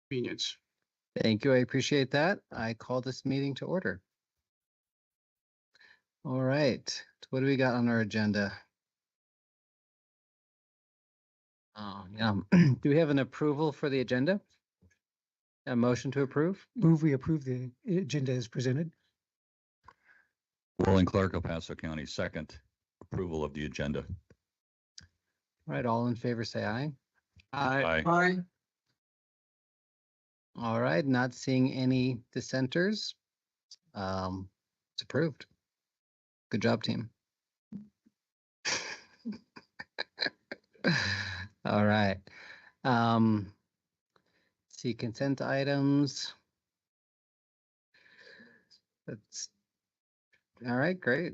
convenience. Thank you. I appreciate that. I call this meeting to order. All right. What do we got on our agenda? Do we have an approval for the agenda? A motion to approve? Move we approve the agenda as presented. Rolling Clark, El Paso County, second approval of the agenda. All right. All in favor, say aye. Aye. All right. Not seeing any dissenters. It's approved. Good job, team. All right. See consent items. That's all right. Great.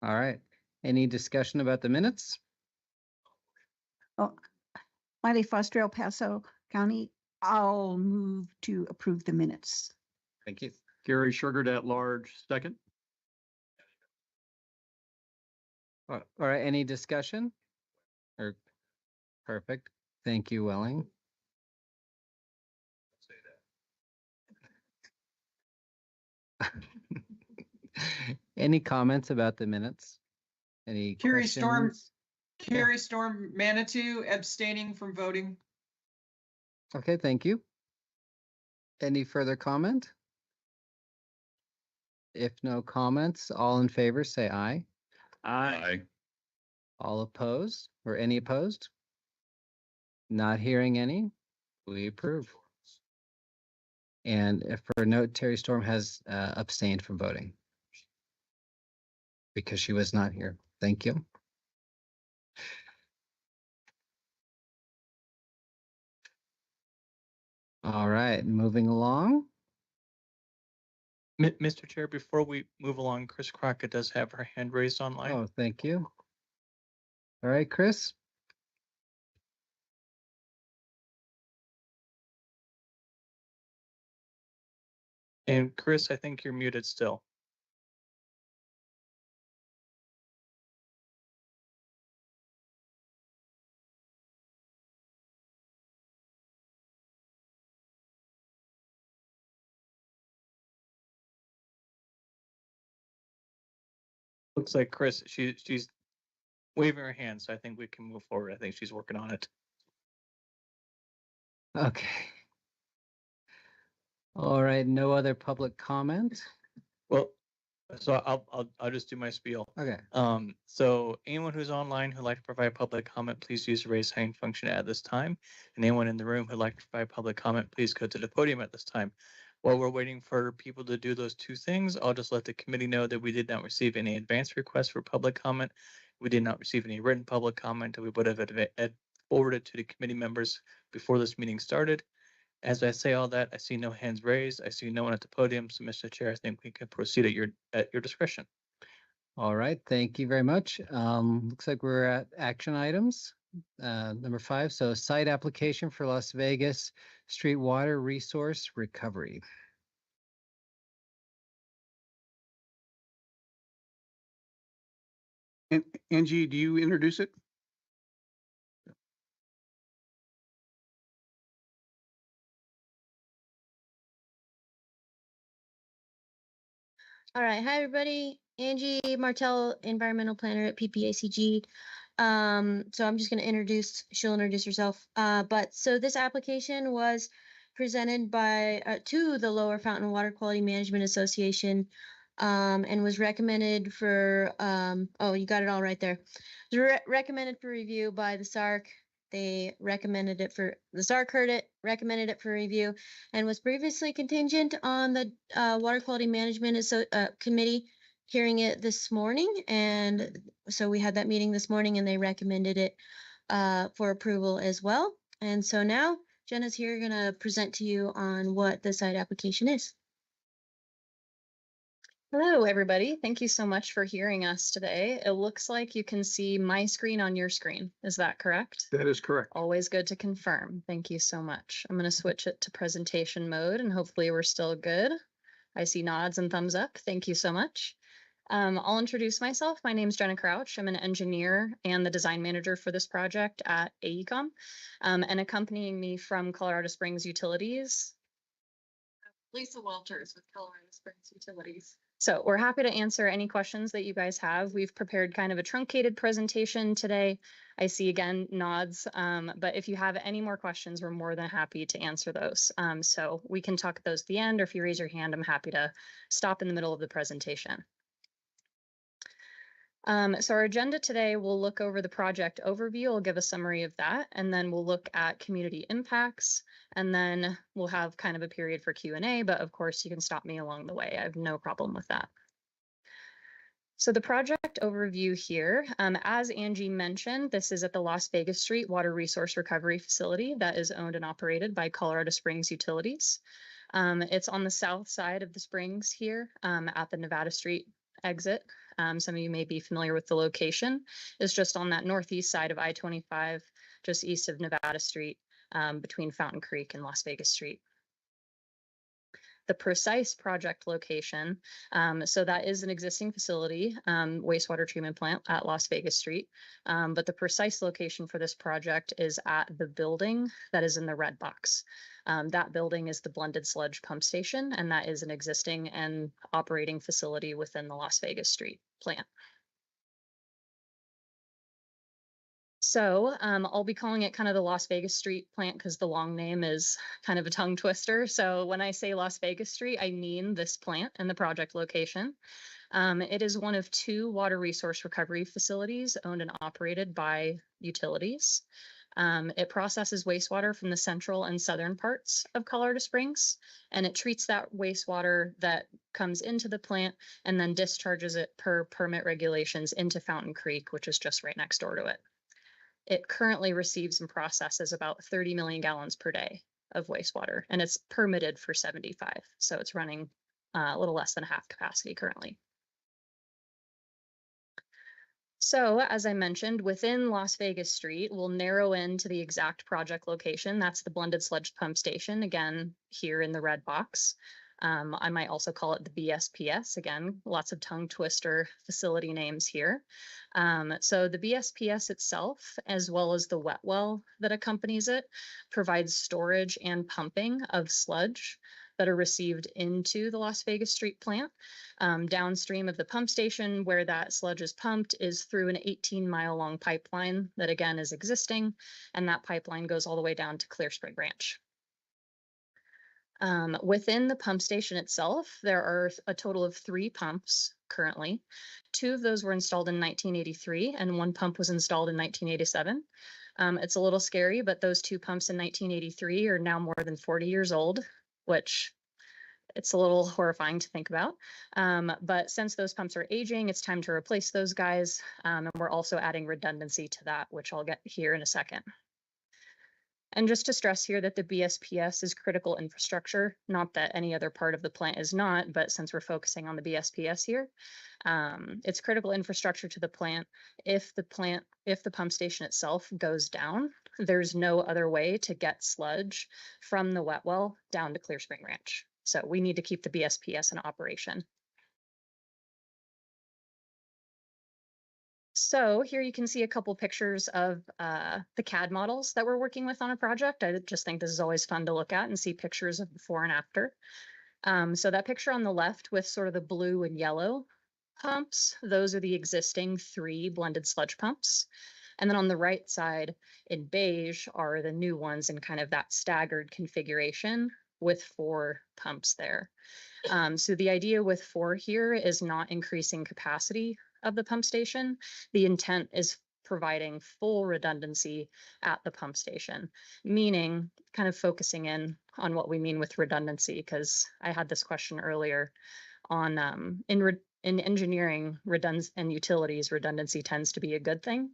All right. Any discussion about the minutes? Oh, Miley Foster, El Paso County. I'll move to approve the minutes. Thank you. Gary Sugared at large, second. All right. Any discussion? Or perfect. Thank you, Welling. Any comments about the minutes? Any Carrie questions? Storm Manitou abstaining from voting. Okay, thank you. Any further comment? If no comments, all in favor, say aye. Aye. All opposed or any opposed? Not hearing any, we approve. And if for a note, Terry Storm has abstained from voting because she was not here. Thank you. All right, moving along. Mr. Chair, before we move along, Chris Crockett does have her hand raised online. Oh, thank you. All right, Chris. And Chris, I think you're muted still. Looks like Chris, she's waving her hand, so I think we can move forward. I think she's working on it. Okay. All right, no other public comment? Well, so I'll just do my spiel. Okay. So anyone who's online who'd like to provide public comment, please use the raise hand function at this time. And anyone in the room who'd like to provide public comment, please go to the podium at this time. While we're waiting for people to do those two things, I'll just let the committee know that we did not receive any advance requests for public comment. We did not receive any written public comment that we would have forwarded to the committee members before this meeting started. As I say all that, I see no hands raised. I see no one at the podium. So, Mr. Chair, I think we can proceed at your discretion. All right, thank you very much. Looks like we're at action items. Number 5, so site application for Las Vegas Street Water Resource Recovery. And Angie, do you introduce it? All right. Hi, everybody. Angie Martell, environmental planner at PPACG. So I'm just going to she'll introduce herself. But so this application was presented by to the Lower Fountain Water Quality Management Association and was recommended for, oh, you got it all right there. It was recommended for review by the SARC. They recommended it for, the SARC heard it, recommended it for review, and was previously contingent on the Water Quality Management Committee hearing it this morning. And so we had that meeting this morning and they recommended it for approval as well. And so now Jenna's here going to present to you on what the site application is. Hello, everybody. Thank you so much for hearing us today. It looks like you can see my screen on your screen. Is that correct? That is correct. Always good to confirm. Thank you so much. I'm going to switch it to presentation mode and hopefully we're still good. I see nods and thumbs up. Thank you so much. I'll introduce myself. My name is Jenna Crouch. I'm an engineer and the design manager for this project at AECOM. And accompanying me from Colorado Springs Utilities, Lisa Walters with Colorado Springs Utilities. So we're happy to answer any questions that you guys have. We've prepared kind of a truncated presentation today. I see again nods, but if you have any more questions, we're more than happy to answer those. So we can talk at those at the end, or if you raise your hand, I'm happy to stop in the middle of the presentation. So our agenda today, we'll look over the project overview. I'll give a summary of that, and then we'll look at community impacts, and then we'll have kind of a period for Q&A, but of course you can stop me along the way. I have no problem with that. So the project overview here, as Angie mentioned, this is at the Las Vegas Street Water Resource Recovery Facility that is owned and operated by Colorado Springs Utilities. It's on the south side of the springs here at the Nevada Street exit. Some of you may be familiar with the location. It's just on that northeast side of I-25, just east of Nevada Street, between Fountain Creek and Las Vegas Street. The precise project location, so that is an existing facility, wastewater treatment plant at Las Vegas Street, but the precise location for this project is at the building that is in the red box. That building is the blended sludge pump station, and that is an existing and operating facility within the Las Vegas Street plant. So I'll be calling it kind of the Las Vegas Street plant because the long name is kind of a tongue twister. So when I say Las Vegas Street, I mean this plant and the project location. It is one of 2 water resource recovery facilities owned and operated by utilities. It processes wastewater from the central and southern parts of Colorado Springs, and it treats that wastewater that comes into the plant and then discharges it per permit regulations into Fountain Creek, which is just right next door to it. It currently receives and processes about 30 million gallons per day of wastewater, and it's permitted for 75. So it's running a little less than half capacity currently. So as I mentioned, within Las Vegas Street, we'll narrow into the exact project location. That's the blended sludge pump station, again, here in the red box. I might also call it the BSPS. Again, lots of tongue twister facility names here. So the BSPS itself, as well as the wet well that accompanies it, provides storage and pumping of sludge that are received into the Las Vegas Street plant. Downstream of the pump station where that sludge is pumped is through an 18-mile long pipeline that again is existing, and that pipeline goes all the way down to Clear Spring Ranch. Within the pump station itself, there are a total of 3 pumps currently. 2 of those were installed in 1983 and 1 pump was installed in 1987. It's a little scary, but those 2 pumps in 1983 are now more than 40 years old, which it's a little horrifying to think about. But since those pumps are aging, it's time to replace those guys. And we're also adding redundancy to that, which I'll get here in a second. And just to stress here that the BSPS is critical infrastructure, not that any other part of the plant is not, but since we're focusing on the BSPS here, it's critical infrastructure to the plant. If the pump station itself goes down, there's no other way to get sludge from the wet well down to Clear Spring Ranch. So we need to keep the BSPS in operation. So here you can see a couple pictures of the CAD models that we're working with on a project. I just think this is always fun to look at and see pictures of before and after. So that picture on the left with sort of the blue and yellow pumps, those are the existing 3 blended sludge pumps. And then on the right side in beige are the new ones in kind of that staggered configuration with 4 pumps there. So the idea with 4 here is not increasing capacity of the pump station. The intent is providing full redundancy at the pump station, meaning kind of focusing in on what we mean with redundancy, because I had this question earlier on in engineering and utilities, redundancy tends to be a good thing.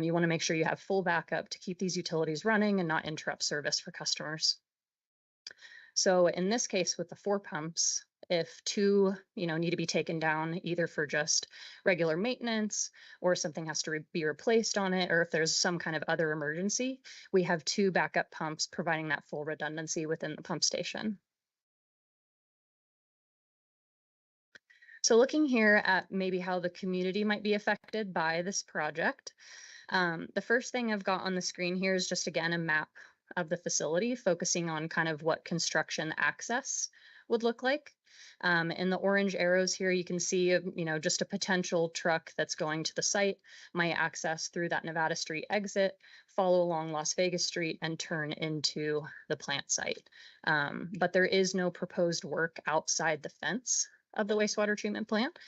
You want to make sure you have full backup to keep these utilities running and not interrupt service for customers. So in this case with the 4 pumps, if 2, need to be taken down either for just regular maintenance or something has to be replaced on it, or if there's some kind of other emergency, we have 2 backup pumps providing that full redundancy within the pump station. So looking here at maybe how the community might be affected by this project. The first thing I've got on the screen here is just again a map of the facility, focusing on kind of what construction access would look like. In the orange arrows here, you can see, just a potential truck that's going to the site might access through that Nevada Street exit, follow along Las Vegas Street, and turn into the plant site. But there is no proposed work outside the fence of the wastewater treatment plant.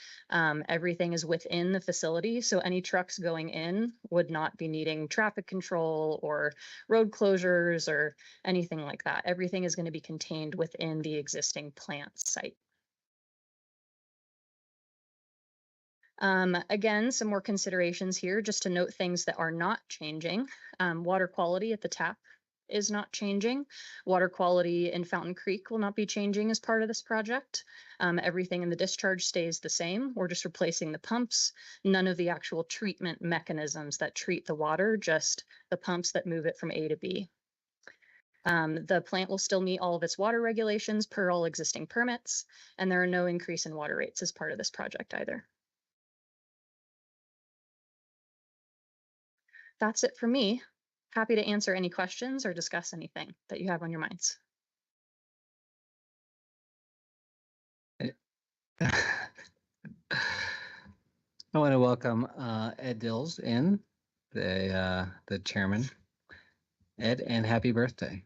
Everything is within the facility, so any trucks going in would not be needing traffic control or road closures or anything like that. Everything is going to be contained within the existing plant site. Again, some more considerations here, just to note things that are not changing. Water quality at the tap is not changing. Water quality in Fountain Creek will not be changing as part of this project. Everything in the discharge stays the same. We're just replacing the pumps. None of the actual treatment mechanisms that treat the water, just the pumps that move it from A to B. The plant will still meet all of its water regulations per all existing permits, and there are no increase in water rates as part of this project either. That's it for me. Happy to answer any questions or discuss anything that you have on your minds. I want to welcome Ed Dills in, the chairman. Ed, and happy birthday.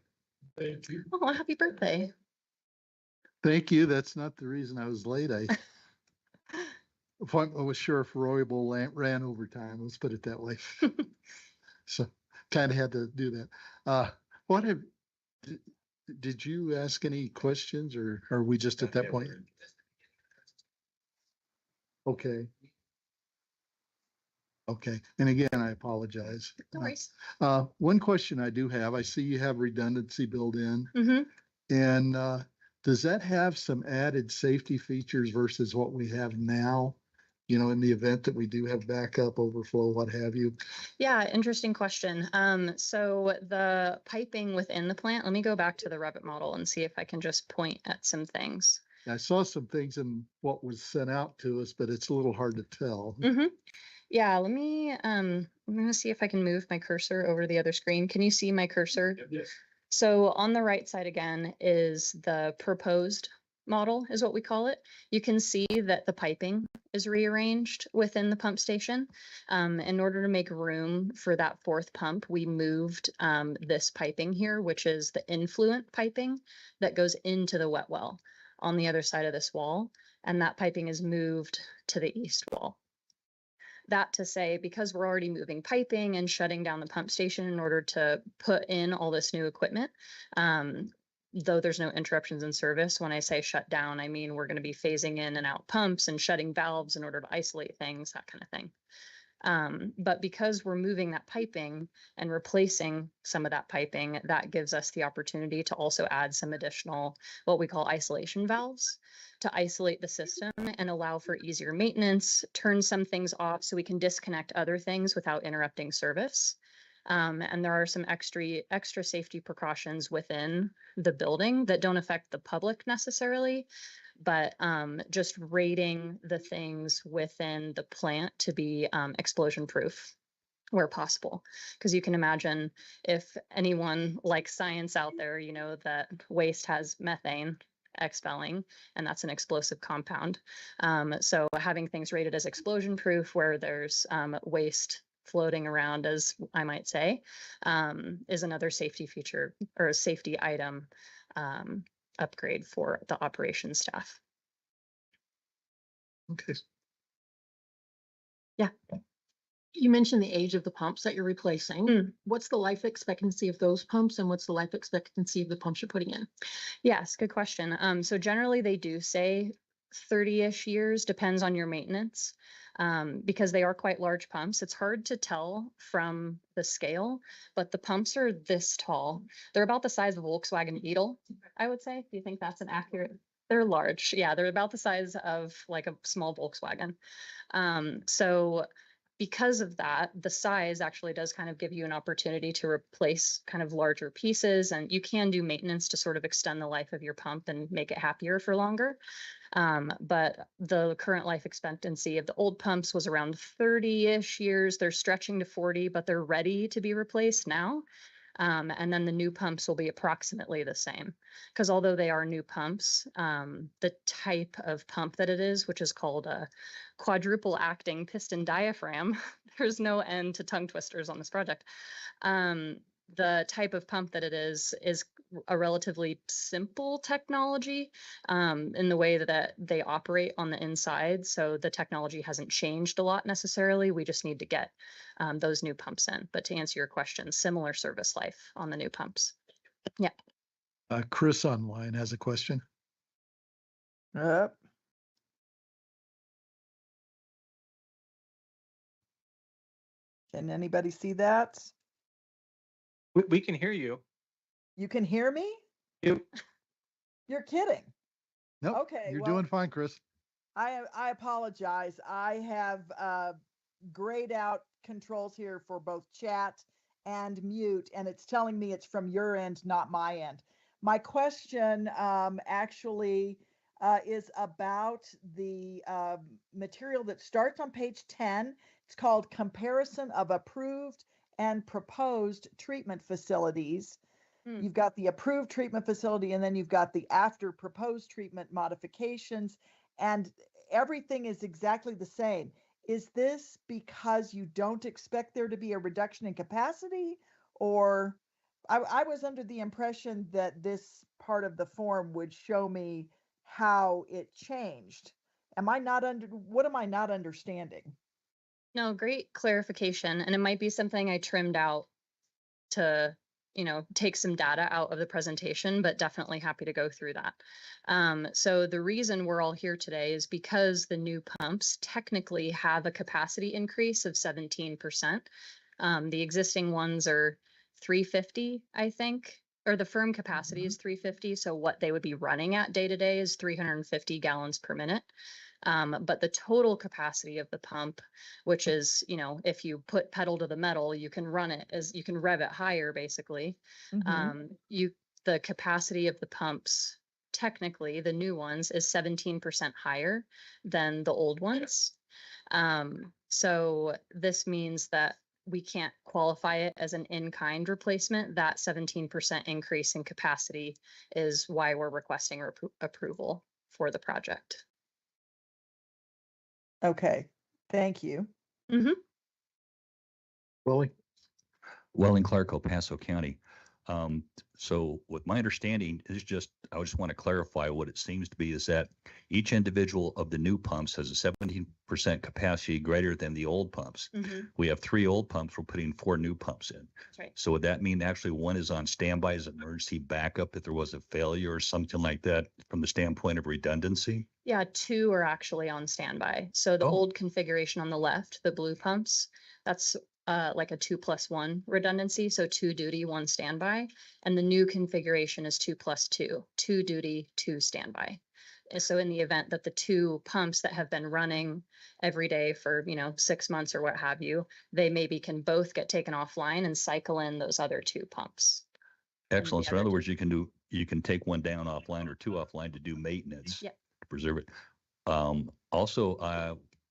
Oh, happy birthday. Thank you. That's not the reason I was late. Appointment with Sheriff Royable ran overtime. Let's put it that way. So kind of had to do that. Did you ask any questions, or are we just at that point? Okay. Okay. And again, I apologize. No worries. One question I do have, I see you have redundancy built in. Mm-hmm. And does that have some added safety features versus what we have now? In the event that we do have backup, overflow, what have you? Yeah, interesting question. So the piping within the plant, let me go back to the Revit model and see if I can just point at some things. I saw some things in what was sent out to us, but it's a little hard to tell. Mm-hmm. Yeah, I'm gonna see if I can move my cursor over to the other screen. Can you see my cursor? Yes. So on the right side again is the proposed model, is what we call it. You can see that the piping is rearranged within the pump station. In order to make room for that fourth pump, we moved this piping here, which is the influent piping that goes into the wet well on the other side of this wall. And that piping is moved to the east wall. That to say, because we're already moving piping and shutting down the pump station in order to put in all this new equipment, though there's no interruptions in service, when I say shut down, I mean we're going to be phasing in and out pumps and shutting valves in order to isolate things, that kind of thing. But because we're moving that piping and replacing some of that piping, that gives us the opportunity to also add some additional, what we call isolation valves, to isolate the system and allow for easier maintenance, turn some things off so we can disconnect other things without interrupting service. And there are some extra safety precautions within the building that don't affect the public necessarily, but just rating the things within the plant to be explosion proof where possible. Because you can imagine, if anyone likes science out there, that waste has methane expelling, and that's an explosive compound. So having things rated as explosion proof where there's waste floating around, as I might say, is another safety feature or a safety item upgrade for the operations staff. Okay. Yeah. You mentioned the age of the pumps that you're replacing. Mm. What's the life expectancy of those pumps, and what's the life expectancy of the pumps you're putting in? Yes, good question. So generally they do say 30-ish years, depends on your maintenance. Because they are quite large pumps. It's hard to tell from the scale, but the pumps are this tall. They're about the size of a Volkswagen Beetle, I would say. Do you think that's an accurate? They're large. Yeah, they're about the size of like a small Volkswagen. So because of that, the size actually does kind of give you an opportunity to replace kind of larger pieces, and you can do maintenance to sort of extend the life of your pump and make it happier for longer. But the current life expectancy of the old pumps was around 30-ish years. They're stretching to 40, but they're ready to be replaced now. And then the new pumps will be approximately the same, because although they are new pumps, the type of pump that it is, which is called a quadruple acting piston diaphragm, there's no end to tongue twisters on this project. The type of pump that it is a relatively simple technology in the way that they operate on the inside. So the technology hasn't changed a lot necessarily. We just need to get those new pumps in. But to answer your question, similar service life on the new pumps. Yeah. Chris online has a question. Can anybody see that? We can hear you. You can hear me? Yep. You're kidding. Nope. Okay, You're well- doing fine, Chris. I apologize. I have grayed out controls here for both chat and mute, and it's telling me it's from your end, not my end. My question actually is about the material that starts on page 10. It's called Comparison of Approved and Proposed Treatment Facilities. You've got the approved treatment facility, and then you've got the after proposed treatment modifications, and everything is exactly the same. Is this because you don't expect there to be a reduction in capacity? Or I was under the impression that this part of the form would show me how it changed. What am I not understanding? No, great clarification. And it might be something I trimmed out to, take some data out of the presentation, but definitely happy to go through that. So the reason we're all here today is because the new pumps technically have a capacity increase of 17%. The existing ones are 350, I think, or the firm capacity is 350. So what they would be running at day to day is 350 gallons per minute. But the total capacity of the pump, which is, if you put pedal to the metal, you can run it as you can rev it higher, basically. The capacity of the pumps, technically, the new ones is 17% higher than the old ones. So this means that we can't qualify it as an in-kind replacement. That 17% increase in capacity is why we're requesting approval for the project. Okay, thank you. Willie? Welling Clark, El Paso County. So with my understanding is I just want to clarify what it seems to be is that each individual of the new pumps has a 17% capacity greater than the old pumps. We have 3 old pumps. We're putting 4 new pumps in. That's right. So would that mean actually one is on standby as emergency backup if there was a failure or something like that from the standpoint of redundancy? Yeah, 2 are actually on standby. So the old configuration on the left, the blue pumps, that's like a 2+1 redundancy. So 2 duty, 1 standby. And the new configuration is 2+2, 2 duty, 2 standby. And so in the event that the 2 pumps that have been running every day for, 6 months or what have you, they maybe can both get taken offline and cycle in those other 2 pumps. Excellent. So in other words, you can take one down offline or 2 offline to do maintenance. Yep. To preserve it. Also,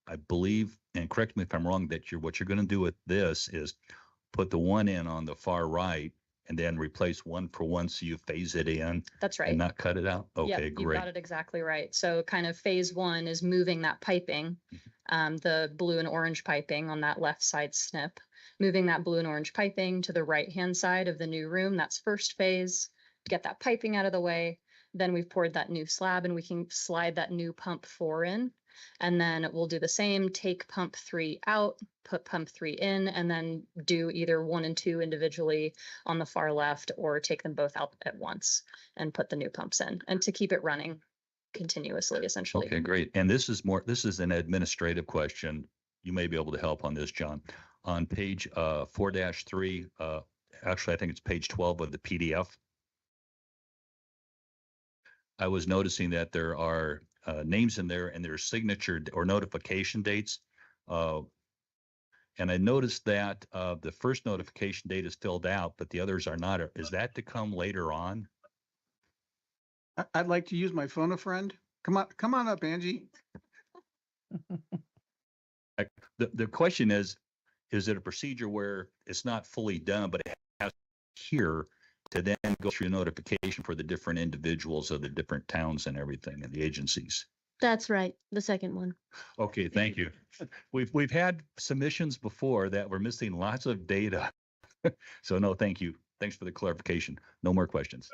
I believe, and correct me if I'm wrong, that what you're going to do with this is put the one in on the far right and then replace one for one so you phase it in. That's right. And not cut it out? Okay, Yep, great. you got it exactly right. So kind of phase 1 is moving that piping, the blue and orange piping on that left side snip, moving that blue and orange piping to the right-hand side of the new room. That's first phase, to get that piping out of the way. Then we've poured that new slab and we can slide that new pump 4 in. And then we'll do the same, take pump 3 out, put pump 3 in, and then do either 1 and 2 individually on the far left, or take them both out at once and put the new pumps in, and to keep it running continuously, essentially. Okay, great. And this is an administrative question. You may be able to help on this, John. On page 4-3, actually, I think it's page 12 of the PDF. I was noticing that there are names in there and there's signature or notification dates. And I noticed that the first notification date is filled out, but the others are not. Is that to come later on? I'd like to use my phone a friend. Come on up, Angie. The question is it a procedure where it's not fully done, but it has here to then go through notification for the different individuals of the different towns and everything and the agencies? That's right, the second one. Okay, thank you. We've had submissions before that were missing lots of data. So no, thank you. Thanks for the clarification. No more questions.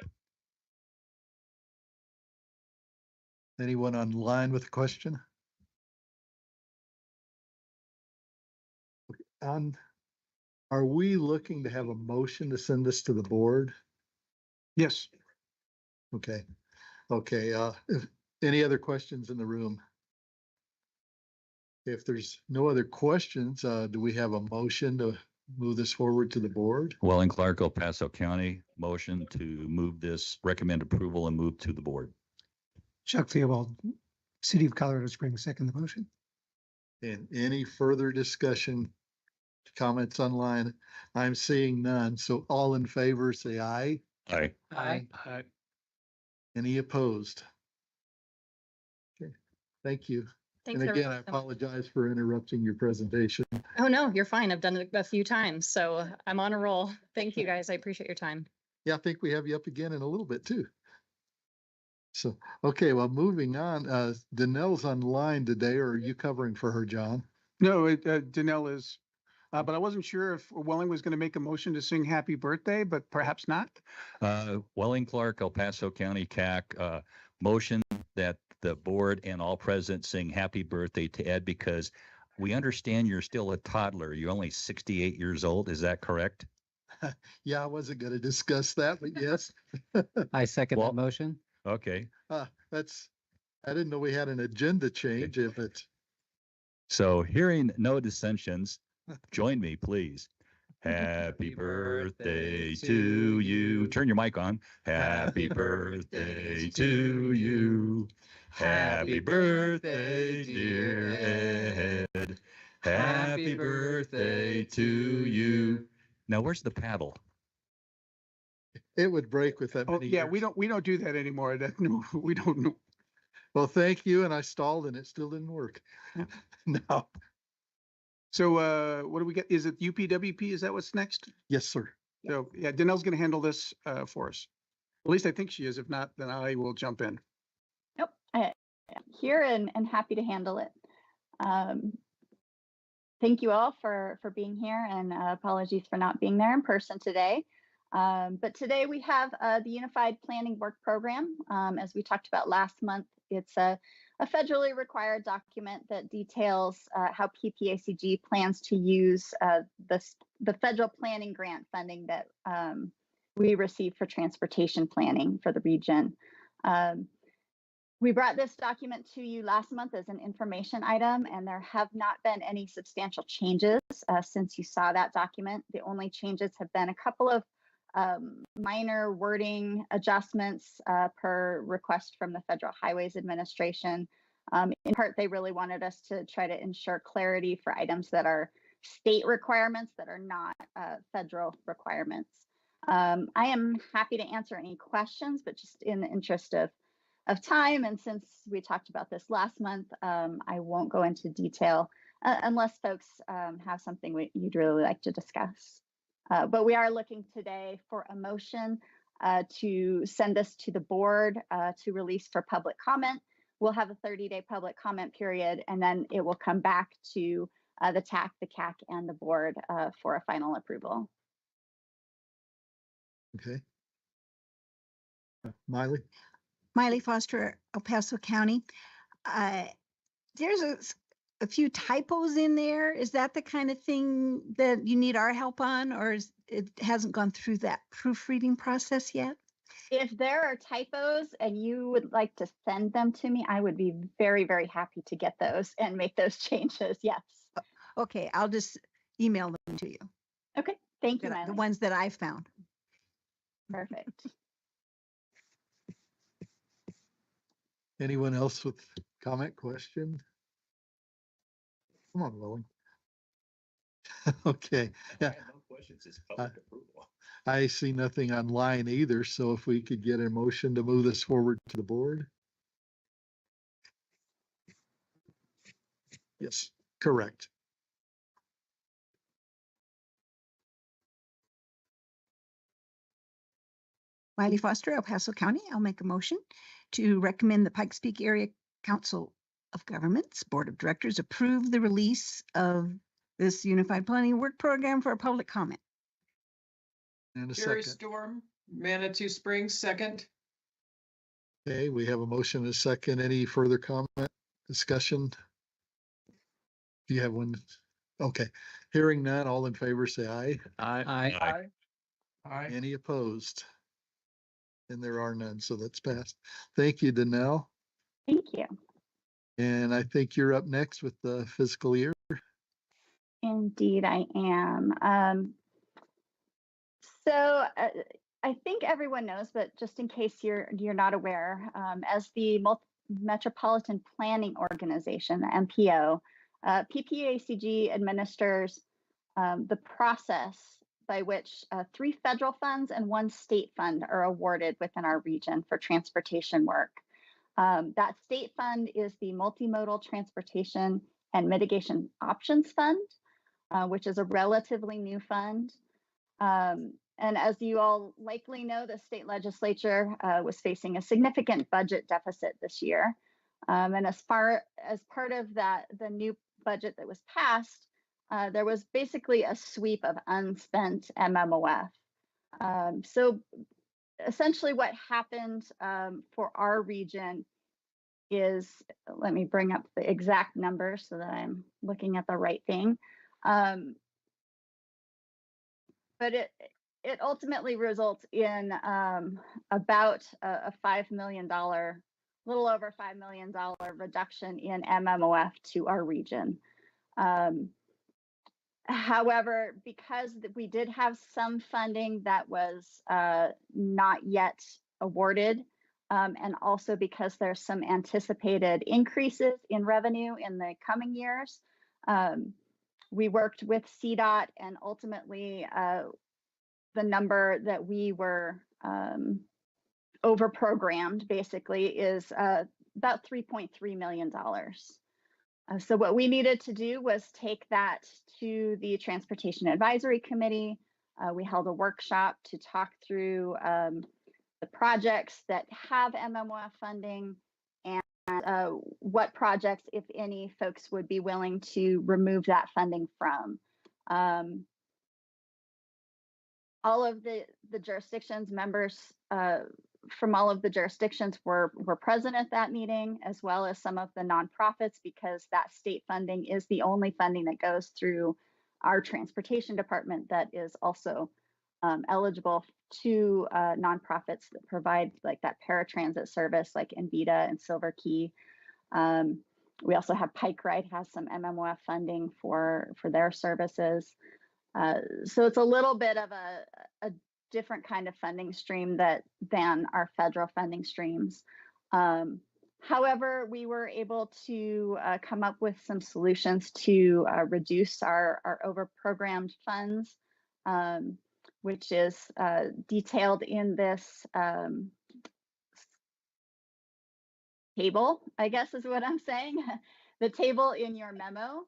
Anyone online with a question? Are we looking to have a motion to send this to the board? Yes. Okay. Okay, any other questions in the room? If there's no other questions, do we have a motion to move this forward to the board? Welling, Clark, El Paso County, motion to move this, recommend approval and move to the board. Chuck Theobald, City of Colorado Springs, second the motion. And any further discussion, comments online? I'm seeing none. So all in favor, say aye. Aye. Aye. Any opposed? Okay, thank you. Thanks, And again, I everyone, so much. apologize for interrupting your presentation. Oh, no, you're fine. I've done it a few times, so I'm on a roll. Thank you, guys. I appreciate your time. Yeah, I think we have you up again in a little bit too. So, okay, well, moving on, Danelle's online today, or are you covering for her, John? No, Danelle is, but I wasn't sure if Welling was going to make a motion to sing happy birthday, but perhaps not. Welling, Clark, El Paso County, CAC, motion that the board and all present sing happy birthday to Ed, because we understand you're still a toddler. You're only 68 years old. Is that correct? Yeah, I wasn't going to discuss that, but yes. I second Well- that motion. Okay. I didn't know we had an agenda change if it's. So hearing no dissensions, join me, please. Happy birthday to you. Turn your mic on. Happy birthday to you. Happy birthday, dear Ed. Happy birthday to you. Now, where's the paddle? It would break with that Oh, many yeah, years. we don't do that anymore. No, we don't know. Well, thank you, and I stalled and it still didn't work. No, So, what do we get? Is it UPWP? Is that what's next? yes, sir. So, yeah, Danelle's going to handle this, for us. At least I think she is. If not, then I will jump in. Nope, I am here and happy to handle it. Thank you all for being here, and apologies for not being there in person today. But today we have the Unified Planning Work Program. As we talked about last month, it's a federally required document that details how PPACG plans to use the federal planning grant funding that we receive for transportation planning for the region. We brought this document to you last month as an information item, and there have not been any substantial changes since you saw that document. The only changes have been a couple of minor wording adjustments per request from the Federal Highways Administration. In part, they really wanted us to try to ensure clarity for items that are state requirements that are not federal requirements. I am happy to answer any questions, but just in the interest of time, and since we talked about this last month, I won't go into detail unless folks have something you'd really like to discuss. But we are looking today for a motion to send this to the board to release for public comment. We'll have a 30-day public comment period, and then it will come back to the TAC, the CAC, and the board for a final approval. Okay. Miley? Miley Foster, El Paso County. There's a few typos in there. Is that the kind of thing that you need our help on, or it hasn't gone through that proofreading process yet? If there are typos and you would like to send them to me, I would be very, very happy to get those and make those changes. Yes. Okay, I'll just email them to you. Okay. Thank you, The Miley. ones that I found. Perfect. Anyone else with comment, question? Come on, Willing. Okay, yeah. No questions. It's public approval. I see nothing online either, so if we could get a motion to move this forward to the board. Yes, correct. Wiley Foster, El Paso County. I'll make a motion to recommend the Pikes Peak Area Council of Governments Board of Directors approve the release of this Unified Planning Work Program for a public comment. And a Carrie second. Storm, Manitou Springs, second. Okay, we have a motion and a second. Any further comment, discussion? Do you have one? Okay, hearing none, all in favor, say aye. Aye. Aye. Any opposed? And there are none, so that's passed. Thank you, Danelle. Thank you. And I think you're up next with the fiscal year. Indeed, I am. I think everyone knows, but just in case you're not aware, as the Metropolitan Planning Organization, the MPO, PPACG administers the process by which 3 federal funds and 1 state fund are awarded within our region for transportation work. That state fund is the Multimodal Transportation and Mitigation Options Fund, which is a relatively new fund. And as you all likely know, the state legislature was facing a significant budget deficit this year. And as part of that, the new budget that was passed, there was basically a sweep of unspent MMOF. So essentially what happened for our region is, let me bring up the exact numbers so that I'm looking at the right thing. But it ultimately results in about a $5 million, little over $5 million reduction in MMOF to our region. However, because we did have some funding that was not yet awarded, and also because there's some anticipated increases in revenue in the coming years, we worked with CDOT, and ultimately the number that we were over-programmed basically is about $3.3 million. So what we needed to do was take that to the Transportation Advisory Committee. We held a workshop to talk through the projects that have MMOF funding and what projects, if any, folks would be willing to remove that funding from. All of the jurisdictions, members from all of the jurisdictions were present at that meeting, as well as some of the nonprofits, because that state funding is the only funding that goes through our transportation department that is also eligible to nonprofits that provide like that paratransit service, like Envita and Silver Key. We also have Pike Ride has some MMOF funding for their services. So it's a little bit of a different kind of funding stream than our federal funding streams. However, we were able to come up with some solutions to reduce our over-programmed funds, which is detailed in this table, I guess is what I'm saying, the table in your memo.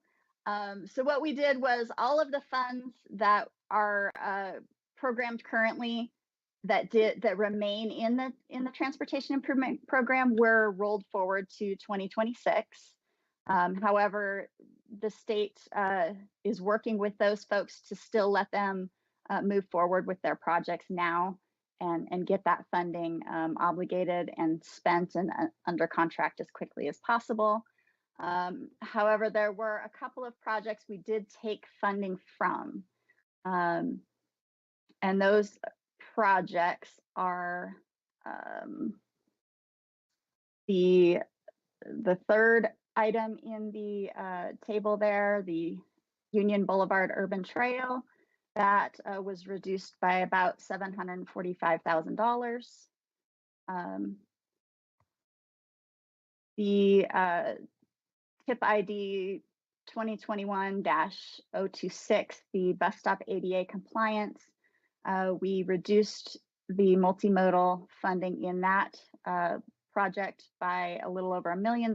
So what we did was all of the funds that are programmed currently that remain in the Transportation Improvement Program were rolled forward to 2026. However, the state is working with those folks to still let them move forward with their projects now and get that funding obligated and spent and under contract as quickly as possible. However, there were a couple of projects we did take funding from. And those projects are the third item in the table there, the Union Boulevard Urban Trail, that was reduced by about $745,000. The TIP ID 2021-026, the bus stop ADA compliance. We reduced the multimodal funding in that project by a little over $1 million.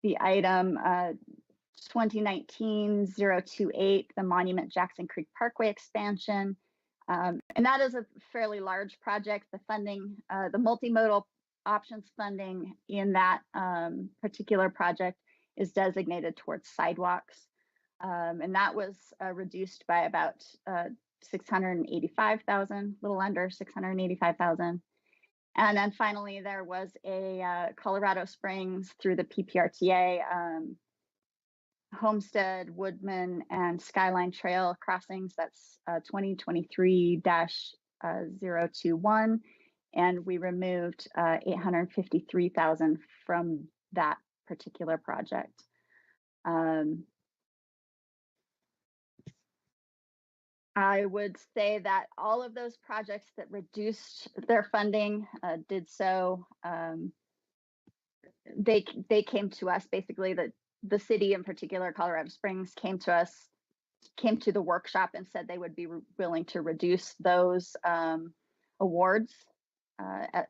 The item 2019-028, the Monument Jackson Creek Parkway expansion. And that is a fairly large project. The funding, the multimodal options funding in that particular project is designated towards sidewalks. And that was reduced by about 685,000, a little under 685,000. And then finally, there was a Colorado Springs through the PPRTA, Homestead, Woodman, and Skyline Trail crossings. That's 2023-021. And we removed 853,000 from that particular project. I would say that all of those projects that reduced their funding did so. They came to us, basically the city in particular, Colorado Springs, came to the workshop and said they would be willing to reduce those awards,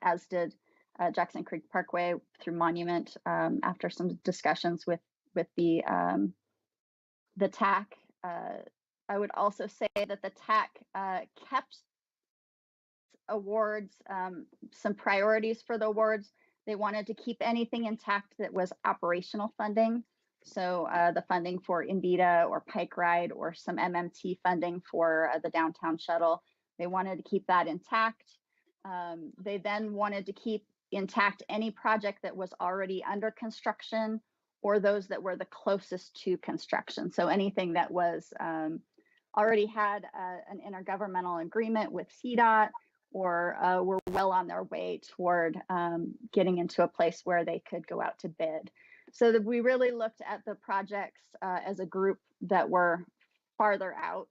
as did Jackson Creek Parkway through Monument, after some discussions with the TAC. I would also say that the TAC kept awards, some priorities for the awards. They wanted to keep anything intact that was operational funding. So the funding for Invita or Pike Ride or some MMT funding for the downtown shuttle, they wanted to keep that intact. They then wanted to keep intact any project that was already under construction or those that were the closest to construction. So anything that was already had an intergovernmental agreement with CDOT or were well on their way toward getting into a place where they could go out to bid. So that we really looked at the projects as a group that were farther out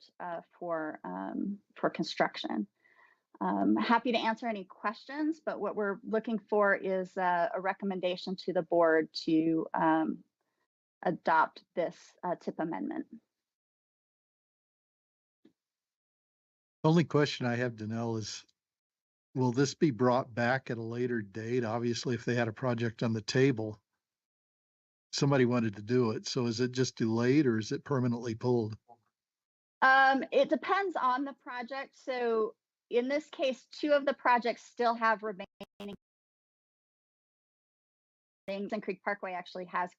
for construction. Happy to answer any questions, but what we're looking for is a recommendation to the board to adopt this TIP amendment. Only question I have, Danelle, is will this be brought back at a later date? Obviously, if they had a project on the table, somebody wanted to do it. So is it just delayed or is it permanently pulled? It depends on the project. So in this case, 2 of the projects still have remaining things, and Creek Parkway actually has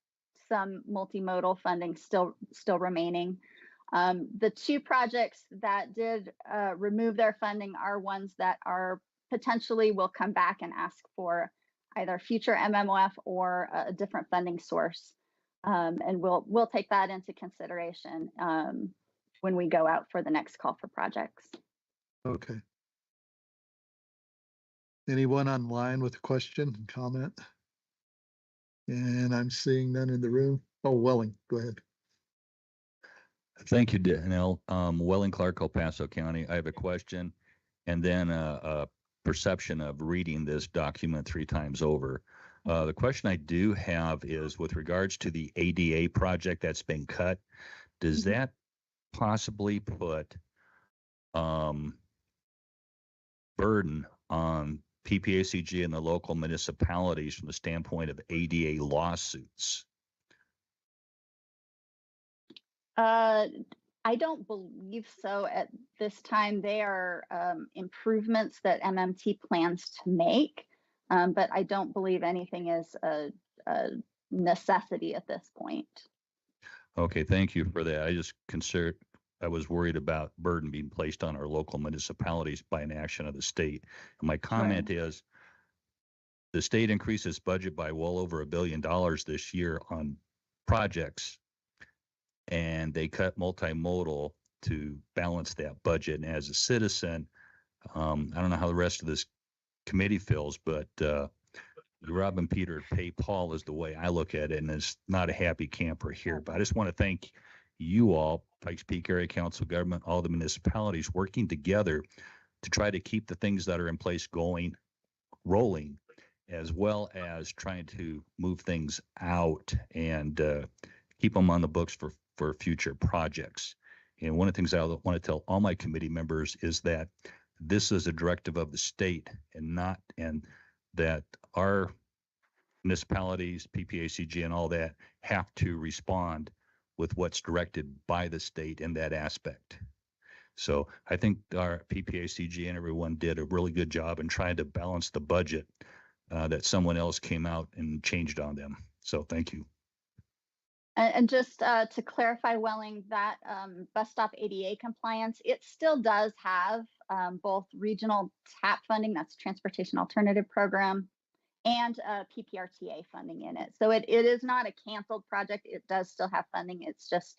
some multimodal funding still remaining. The 2 projects that did remove their funding are ones that are potentially will come back and ask for either future MMOF or a different funding source. And we'll take that into consideration when we go out for the next call for projects. Okay. Anyone online with a question, comment? And I'm seeing none in the room. Oh, Welling, go ahead. Thank you, Danelle. Welling Clark, El Paso County. I have a question and then a perception of reading this document 3 times over. The question I do have is with regards to the ADA project that's been cut, does that possibly put burden on PPACG and the local municipalities from the standpoint of ADA lawsuits? I don't believe so at this time. They are improvements that MMT plans to make, but I don't believe anything is a necessity at this point. Okay, thank you for that. I was worried about burden being placed on our local municipalities by an action of the state. And my comment is the state increased its budget by well over $1 billion this year on projects, and they cut multimodal to balance that budget. And as a citizen, I don't know how the rest of this committee feels, but Rob and Peter pay Paul is the way I look at it, and it's not a happy camper here. But I just want to thank you all, Pikes Peak Area Council government, all the municipalities working together to try to keep the things that are in place rolling, as well as trying to move things out and keep them on the books for future projects. And one of the things I want to tell all my committee members is that this is a directive of the state and that our municipalities, PPACG and all that have to respond with what's directed by the state in that aspect. So I think our PPACG and everyone did a really good job in trying to balance the budget that someone else came out and changed on them. So thank you. And just to clarify, Welling, that bus stop ADA compliance, it still does have both regional TAP funding, that's Transportation Alternative Program, and PPRTA funding in it. So it is not a canceled project. It does still have funding. It's just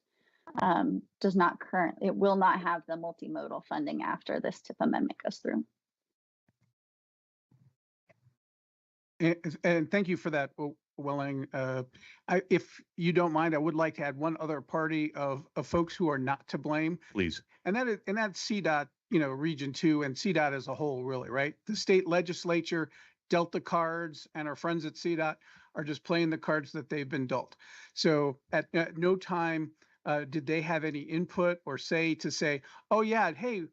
does not it will not have the multimodal funding after this TIP amendment goes through. And thank you for that, Welling. If you don't mind, I would like to add one other party of folks who are not to blame. Please. And that's CDOT, Region 2 and CDOT as a whole, really, right? The state legislature dealt the cards, and our friends at CDOT are just playing the cards that they've been dealt. So at no time did they have any input or say, oh yeah, hey,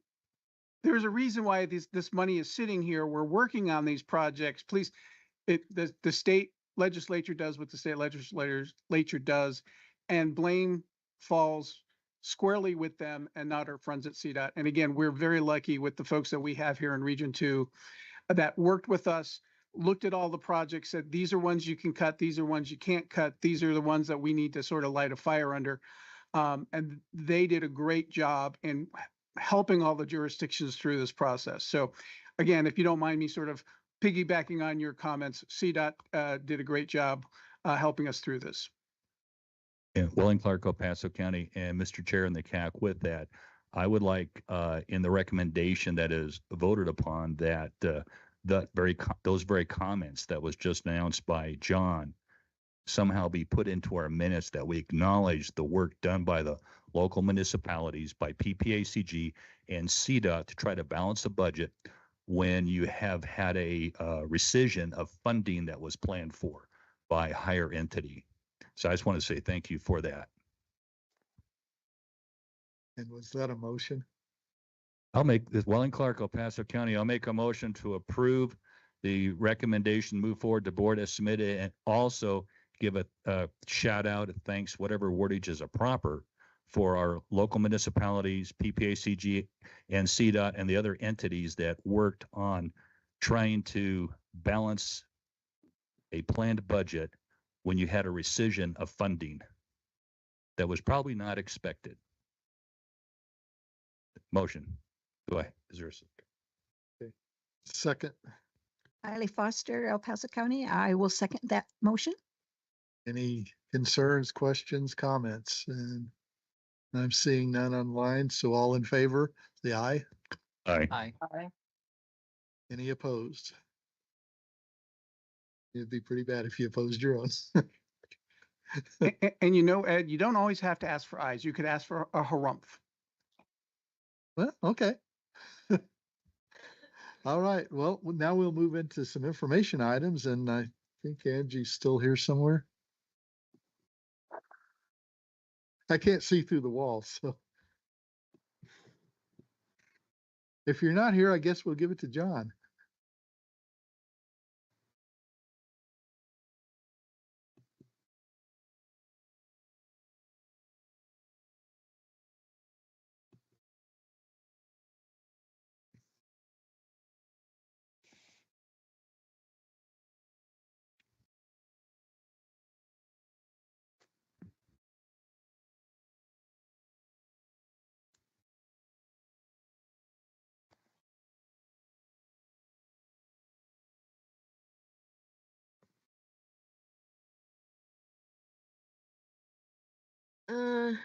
there's a reason why this money is sitting here. We're working on these projects. Please, the state legislature does what the state legislature does, and blame falls squarely with them and not our friends at CDOT. And again, we're very lucky with the folks that we have here in Region 2 that worked with us, looked at all the projects, said these are ones you can cut, these are ones you can't cut, these are the ones that we need to sort of light a fire under. And they did a great job in helping all the jurisdictions through this process. So again, if you don't mind me sort of piggybacking on your comments, CDOT did a great job helping us through this. Yeah, Welling, Clark, El Paso County, and Mr. Chair and the CAC, with that, I would like in the recommendation that is voted upon that those very comments that was just announced by John somehow be put into our minutes, that we acknowledge the work done by the local municipalities, by PPACG and CDOT to try to balance the budget when you have had a rescission of funding that was planned for by higher entity. So I just want to say thank you for that. And was that a motion? I'll make this Welling, Clark, El Paso County. I'll make a motion to approve the recommendation, move forward to board as submitted, and also give a shout out, thanks, whatever wordage is proper, for our local municipalities, PPACG and CDOT and the other entities that worked on trying to balance a planned budget when you had a rescission of funding that was probably not expected. Motion. Go ahead. Is there a second? Okay. Second. Kylie Foster, El Paso County. I will second that motion. Any concerns, questions, comments? And I'm seeing none online, so all in favor, say aye. Aye. Aye. Any opposed? It'd be pretty bad if you opposed your own. And Ed, you don't always have to ask for ayes. You could ask for a harumph. Well, okay. All right. Well, now we'll move into some information items, and I think Angie's still here somewhere. I can't see through the wall, so if you're not here, I guess we'll give it to John.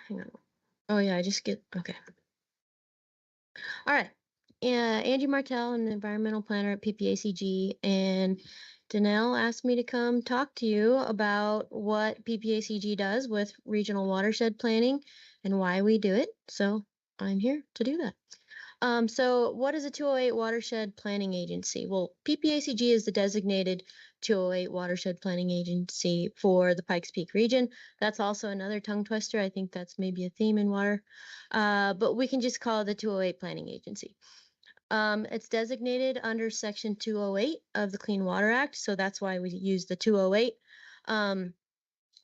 Hang on. Oh yeah, I just get, okay. All right. Angie Martell, an environmental planner at PPACG, and Danelle asked me to come talk to you about what PPACG does with regional watershed planning and why we do it. So I'm here to do that. So what is a 208 watershed planning agency? Well, PPACG is the designated 208 watershed planning agency for the Pikes Peak region. That's also another tongue twister. I think that's maybe a theme in water, but we can just call it the 208 planning agency. It's designated under Section 208 of the Clean Water Act, so that's why we use the 208.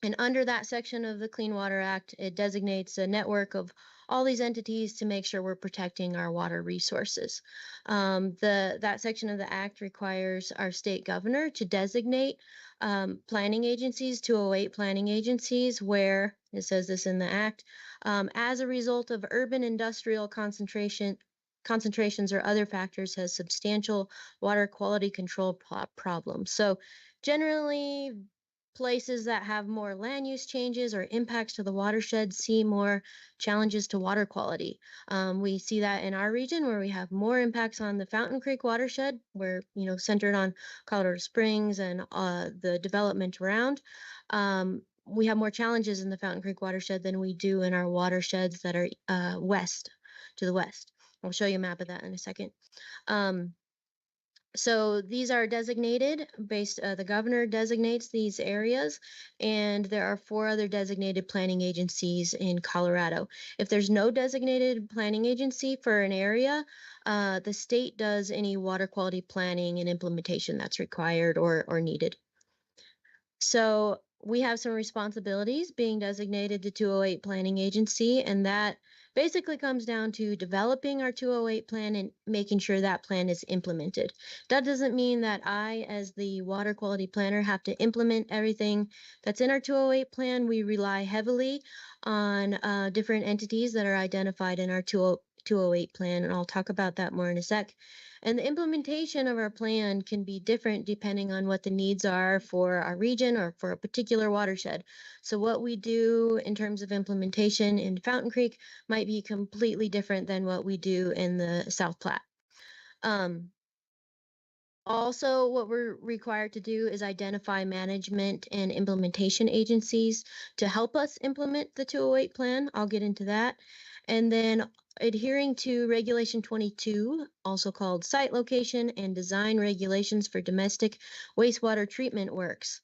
And under that section of the Clean Water Act, it designates a network of all these entities to make sure we're protecting our water resources. That section of the act requires our state governor to designate planning agencies, 208 planning agencies, where it says this in the act, as a result of urban industrial concentrations or other factors has substantial water quality control problems. So generally, places that have more land use changes or impacts to the watershed see more challenges to water quality. We see that in our region where we have more impacts on the Fountain Creek watershed, where, centered on Colorado Springs and the development around. We have more challenges in the Fountain Creek watershed than we do in our watersheds that are to the west. I'll show you a map of that in a second. So these are designated the governor designates these areas, and there are 4 other designated planning agencies in Colorado. If there's no designated planning agency for an area, the state does any water quality planning and implementation that's required or needed. So we have some responsibilities being designated the 208 planning agency, and that basically comes down to developing our 208 plan and making sure that plan is implemented. That doesn't mean that I, as the water quality planner, have to implement everything that's in our 208 plan. We rely heavily on different entities that are identified in our 208 plan, and I'll talk about that more in a sec. And the implementation of our plan can be different depending on what the needs are for our region or for a particular watershed. So what we do in terms of implementation in Fountain Creek might be completely different than what we do in the South Platte. Also, what we're required to do is identify management and implementation agencies to help us implement the 208 plan. I'll get into that. And then adhering to Regulation 22, also called Site Location and Design Regulations for Domestic Wastewater Treatment Works.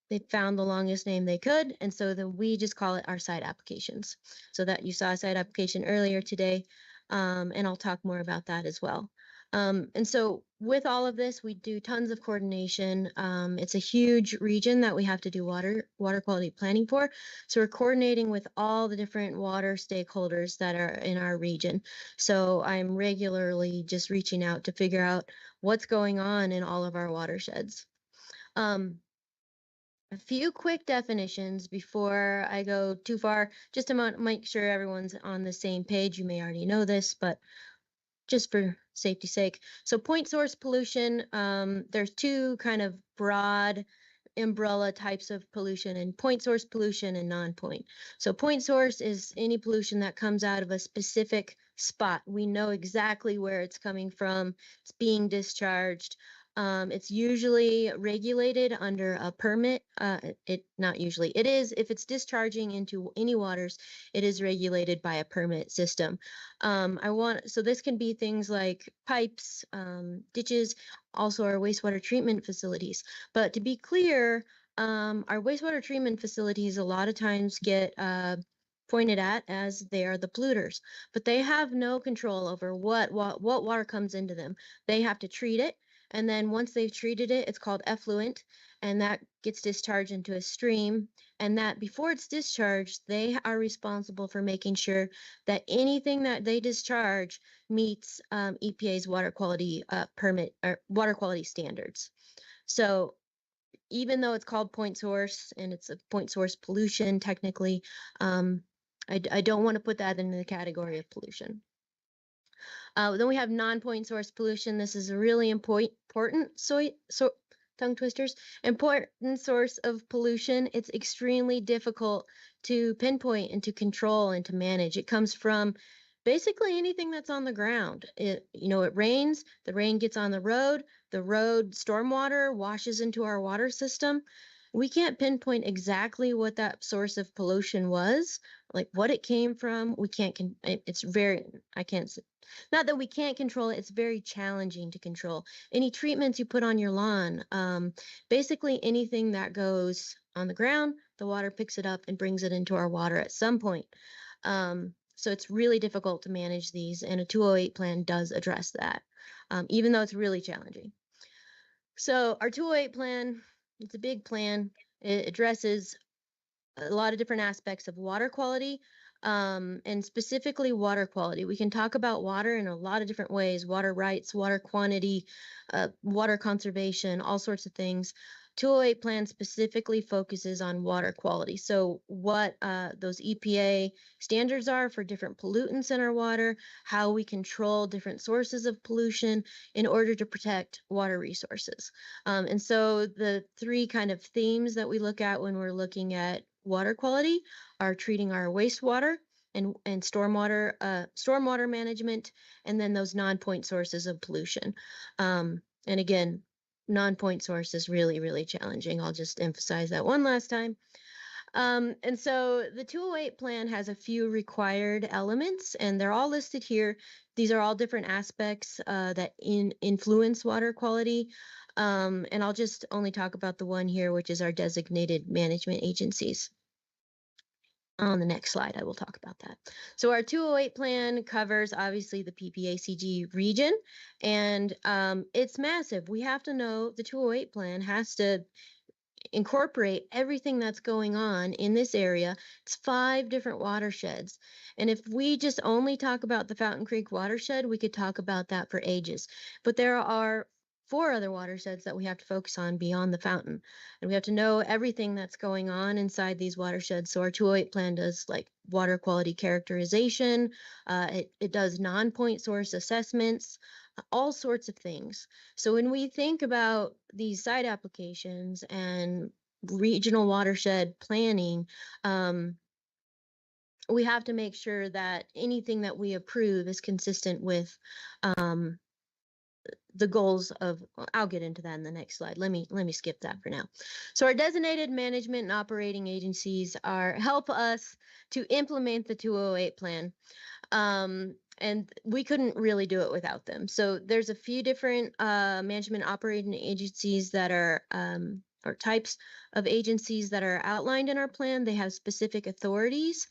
They found the longest name they could, and so then we just call it our site applications. So that you saw a site application earlier today, and I'll talk more about that as well. And so with all of this, we do tons of coordination. It's a huge region that we have to do water quality planning for. So we're coordinating with all the different water stakeholders that are in our region. So I'm regularly just reaching out to figure out what's going on in all of our watersheds. A few quick definitions before I go too far, just to make sure everyone's on the same page. You may already know this, but just for safety's sake. So point source pollution, there's 2 kind of broad umbrella types of pollution, and point source pollution and non-point. So point source is any pollution that comes out of a specific spot. We know exactly where it's coming from. It's being discharged. It's usually regulated under a permit. Not usually. It is, if it's discharging into any waters, it is regulated by a permit system. So this can be things like pipes, ditches, also our wastewater treatment facilities. But to be clear, our wastewater treatment facilities a lot of times get pointed at as they are the polluters, but they have no control over what water comes into them. They have to treat it. And then once they've treated it, it's called effluent, and that gets discharged into a stream. And that before it's discharged, they are responsible for making sure that anything that they discharge meets EPA's water quality permit or water quality standards. So even though it's called point source and it's a point source pollution, technically, I don't want to put that in the category of pollution. Then we have non-point source pollution. This is a really important tongue twisters, important source of pollution. It's extremely difficult to pinpoint and to control and to manage. It comes from basically anything that's on the ground. It rains, the rain gets on the road stormwater washes into our water system. we can't pinpoint exactly what that source of pollution was, like what it came from. We can't, it's very, I can't, not that we can't control it, it's very challenging to control. Any treatments you put on your lawn, basically anything that goes on the ground, the water picks it up and brings it into our water at some point. So it's really difficult to manage these, and a 208 plan does address that, even though it's really challenging. So our 208 plan, it's a big plan. It addresses a lot of different aspects of water quality, and specifically water quality. We can talk about water in a lot of different ways: water rights, water quantity, water conservation, all sorts of things. 208 plan specifically focuses on water quality. So what those EPA standards are for different pollutants in our water, how we control different sources of pollution in order to protect water resources. And so the three kind of themes that we look at when we're looking at water quality are treating our wastewater and stormwater management, and then those non-point sources of pollution. And again, non-point source is really, really challenging. I'll just emphasize that one last time. And so the 208 plan has a few required elements, and they're all listed here. These are all different aspects that influence water quality. And I'll just only talk about the one here, which is our designated management agencies. On the next slide, I will talk about that. So our 208 plan covers obviously the PPACG region, and it's massive. We have to know the 208 plan has to incorporate everything that's going on in this area. It's 5 different watersheds. And if we just only talk about the Fountain Creek watershed, we could talk about that for ages. But there are 4 other watersheds that we have to focus on beyond the fountain. And we have to know everything that's going on inside these watersheds. So our 208 plan does like water quality characterization. It does non-point source assessments, all sorts of things. So when we think about these site applications and regional watershed planning, we have to make sure that anything that we approve is consistent with the goals of, I'll get into that in the next slide. Let me skip that for now. So our designated management and operating agencies help us to implement the 208 plan. And we couldn't really do it without them. So there's a few different management operating agencies that are or types of agencies that are outlined in our plan. They have specific authorities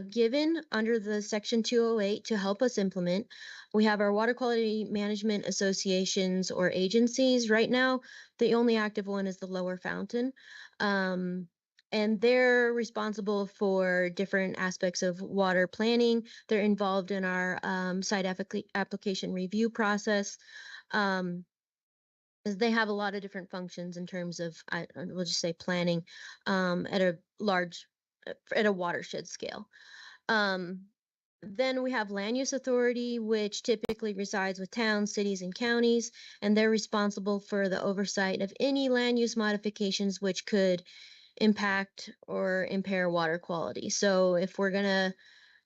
given under the Section 208 to help us implement. We have our water quality management associations or agencies. Right now, the only active one is the Lower Fountain. And they're responsible for different aspects of water planning. They're involved in our site application review process. They have a lot of different functions in terms of, we'll just say planning at a watershed scale. Then we have land use authority, which typically resides with towns, cities, and counties, and they're responsible for the oversight of any land use modifications which could impact or impair water quality. So if we're going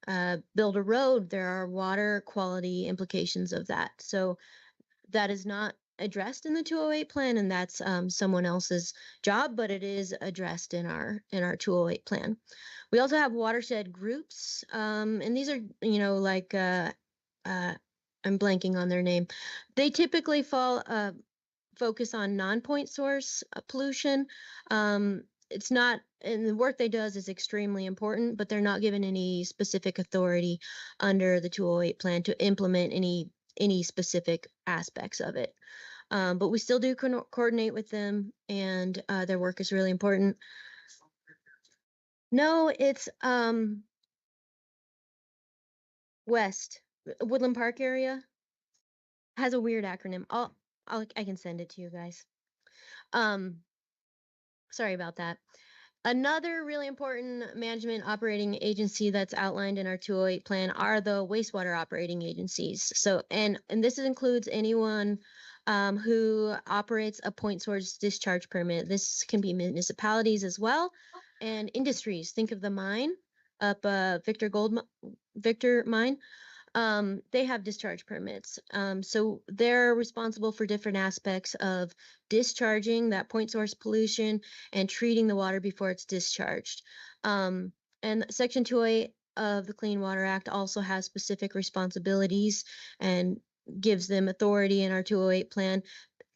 to build a road, there are water quality implications of that. So that is not addressed in the 208 plan, and that's someone else's job, but it is addressed in our 208 plan. We also have watershed groups, and these are, like I'm blanking on their name. They typically focus on non-point source pollution. It's not, and the work they does is extremely important, but they're not given any specific authority under the 208 plan to implement any specific aspects of it. But we still do coordinate with them, and their work is really important. No, it's West Woodland Park area. Has a weird acronym. I can send it to you guys. Sorry about that. Another really important management operating agency that's outlined in our 208 plan are the wastewater operating agencies. So, and this includes anyone who operates a point source discharge permit. This can be municipalities as well, and industries. Think of the mine up Victor Mine. they have discharge permits. So they're responsible for different aspects of discharging that point source pollution and treating the water before it's discharged. And Section 208 of the Clean Water Act also has specific responsibilities and gives them authority in our 208 plan.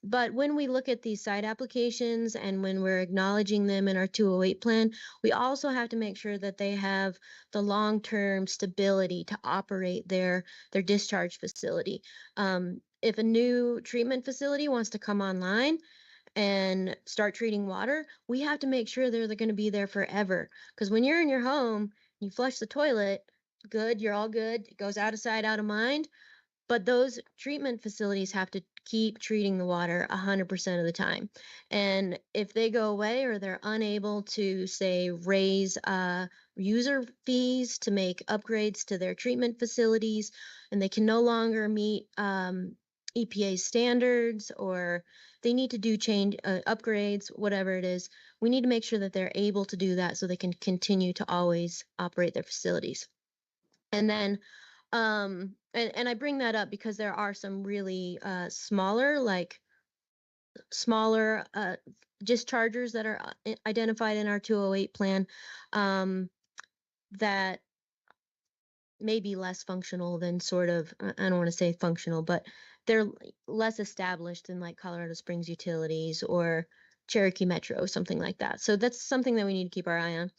But when we look at these site applications and when we're acknowledging them in our 208 plan, we also have to make sure that they have the long-term stability to operate their discharge facility. If a new treatment facility wants to come online and start treating water, we have to make sure they're going to be there forever. Because when you're in your home, you flush the toilet, good, you're all good. It goes out of sight, out of mind. But those treatment facilities have to keep treating the water 100% of the time. And if they go away or they're unable to, say, raise user fees to make upgrades to their treatment facilities, and they can no longer meet EPA standards, or they need to do change upgrades, whatever it is, we need to make sure that they're able to do that so they can continue to always operate their facilities. And then and I bring that up because there are some really smaller dischargers that are identified in our 208 plan that may be less functional than sort of, I don't want to say functional, but they're less established than like Colorado Springs Utilities or Cherokee Metro, something like that. So that's something that we need to keep our eye on.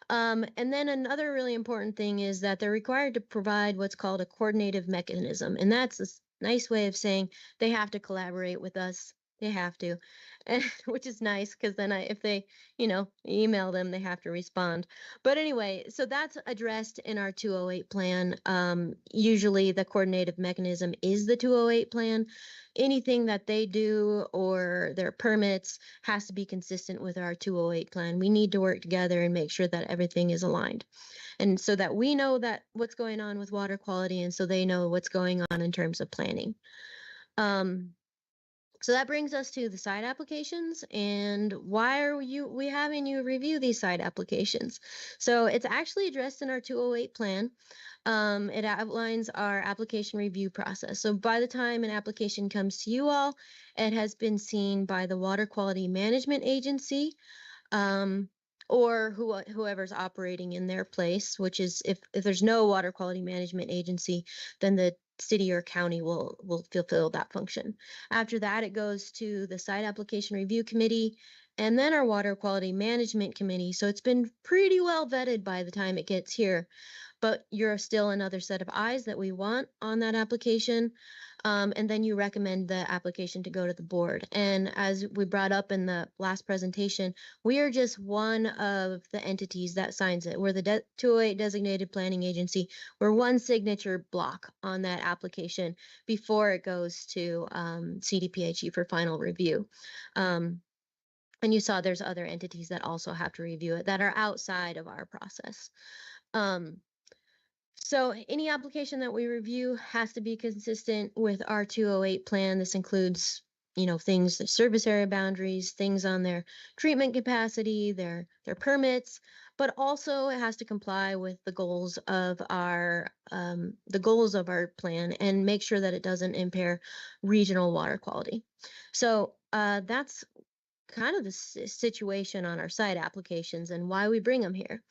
And then another really important thing is that they're required to provide what's called a coordinative mechanism. And that's a nice way of saying they have to collaborate with us. They have to, which is nice because then if they, email them, they have to respond. But anyway, so that's addressed in our 208 plan. Usually the coordinative mechanism is the 208 plan. Anything that they do or their permits has to be consistent with our 208 plan. We need to work together and make sure that everything is aligned. And so that we know that what's going on with water quality and so they know what's going on in terms of planning. So that brings us to the site applications and why are we having you review these site applications? So it's actually addressed in our 208 plan. It outlines our application review process. So by the time an application comes to you all, it has been seen by the Water Quality Management Agency, or whoever's operating in their place, which is if there's no Water Quality Management Agency, then the city or county will fulfill that function. After that, it goes to the Site Application Review Committee and then our Water Quality Management Committee. So it's been pretty well vetted by the time it gets here. But you're still another set of eyes that we want on that application. And then you recommend the application to go to the board. And as we brought up in the last presentation, we are just one of the entities that signs it. We're the 208 designated planning agency. We're one signature block on that application before it goes to CDPHE for final review. And you saw there's other entities that also have to review it that are outside of our process. So any application that we review has to be consistent with our 208 plan. This includes, things, the service area boundaries, things on their treatment capacity, their permits, but also it has to comply with the goals of our plan and make sure that it doesn't impair regional water quality. So that's kind of the situation on our site applications and why we bring them here.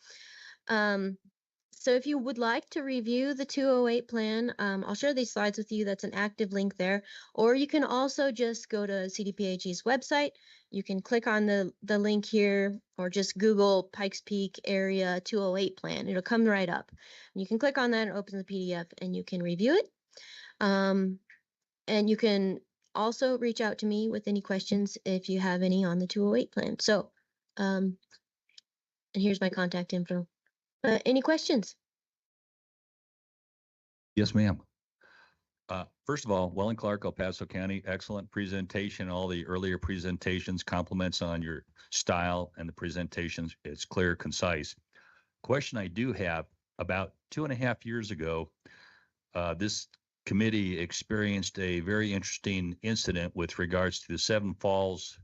So if you would like to review the 208 plan, I'll share these slides with you. That's an active link there. Or you can also just go to CDPHE's website. You can click on the link here or just Google Pikes Peak Area 208 plan. It'll come right up. You can click on that and open the PDF and you can review it. And you can also reach out to me with any questions if you have any on the 208 plan. So, and here's my contact info. Any questions? Yes, ma'am. First of all, Welland Clark, El Paso County, excellent presentation. All the earlier presentations, compliments on your style and the presentations. It's clear, concise. Question I do have, about 2.5 years ago, this committee experienced a very interesting incident with regards to the Seven Falls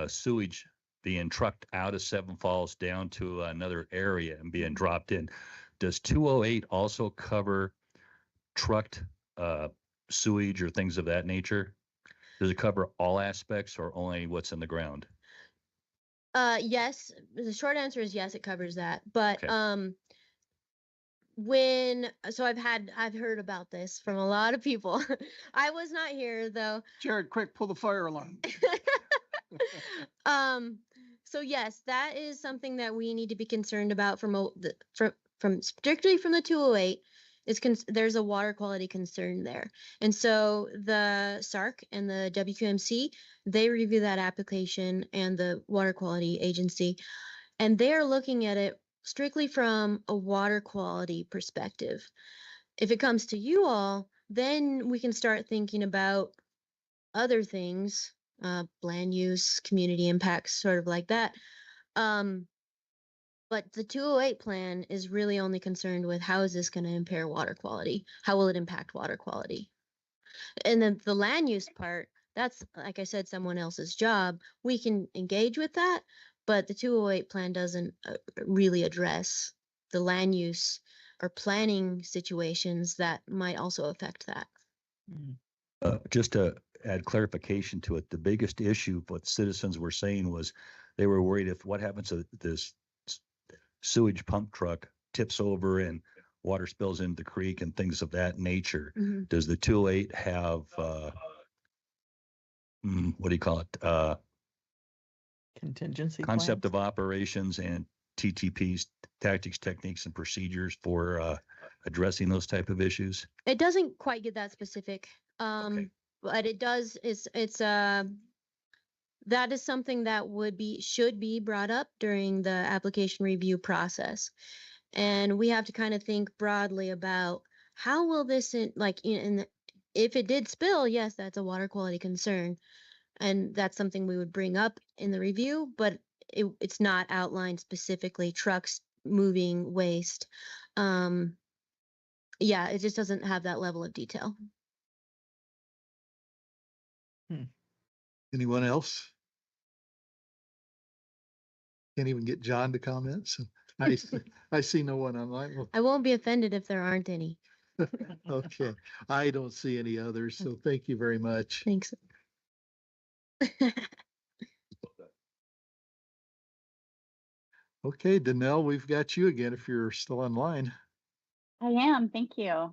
sewage being trucked out of Seven Falls down to another area and being dropped in. Does 208 also cover trucked sewage or things of that nature? Does it cover all aspects or only what's in the ground? Yes, the short answer is yes, it covers that. But Okay. I've heard about this from a lot of people. I was not here though. Jared, quick, pull the fire alarm. So yes, that is something that we need to be concerned about from strictly from the 208 there's a water quality concern there. And so the SARC and the WQMC, they review that application and the water quality agency, and they're looking at it strictly from a water quality perspective. If it comes to you all, then we can start thinking about other things, land use, community impacts, sort of like that. But the 208 plan is really only concerned with how is this going to impair water quality? How will it impact water quality? And then the land use part, that's, like I said, someone else's job. We can engage with that, but the 208 plan doesn't really address the land use or planning situations that might also affect that. Just to add clarification to it, the biggest issue what citizens were saying was they were worried if what happens to this sewage pump truck tips over and water spills into the creek and things of that nature. Mhm. Does the 208 have what do you call it? Contingency Concept plans. of operations and TTPs, tactics, techniques, and procedures for addressing those type of issues? It doesn't quite get that specific. Okay. But it does, that is something that should be brought up during the application review process. And we have to kind of think broadly about how will this, if it did spill, yes, that's a water quality concern. And that's something we would bring up in the review, but it's not outlined specifically, trucks moving waste. Yeah, it just doesn't have that level of detail. Anyone else? Can't even get John to comment. So I see no one online. Well, I won't be offended if there aren't any. okay. I don't see any others. So thank you very much. Thanks. Okay, Danelle, we've got you again if you're still online. I am, thank you.